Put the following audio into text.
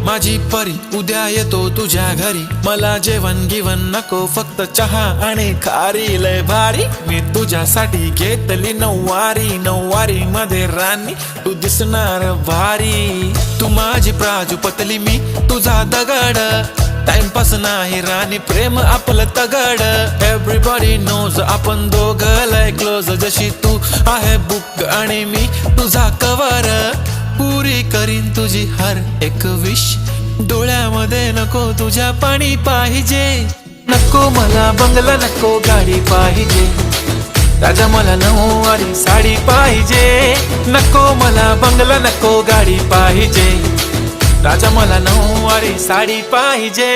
माझी परी उद्या येतो तुझ्या घरी, मला जेवण गिवण नको, फक्त चहा आणि खारी लय भारी. मी तुझ्यासाठी घेतली नऊवारी, नऊवारी मध्ये राणी तू दिसणार भारी. तू माझी प्राजूपतली, मी तुझा दगड, टाइमपास नाही राणी, प्रेम आपलं तगड. एव्हरीबॉडी नोज आपण दोघं लय क्लोज, जशी तू आहे बुक आणि मी तुझा कवर. पुरी करीन तुझी हर एक विश, डोळ्यामध्ये नको तुझ्या पाणी पाहिजे. नको मला बंगला, नको गाडी पाहिजे, राजा मला नऊवारी साडी पाहिजे. नको मला बंगला, नको गाडी पाहिजे, राजा मला नऊवारी साडी पाहिजे.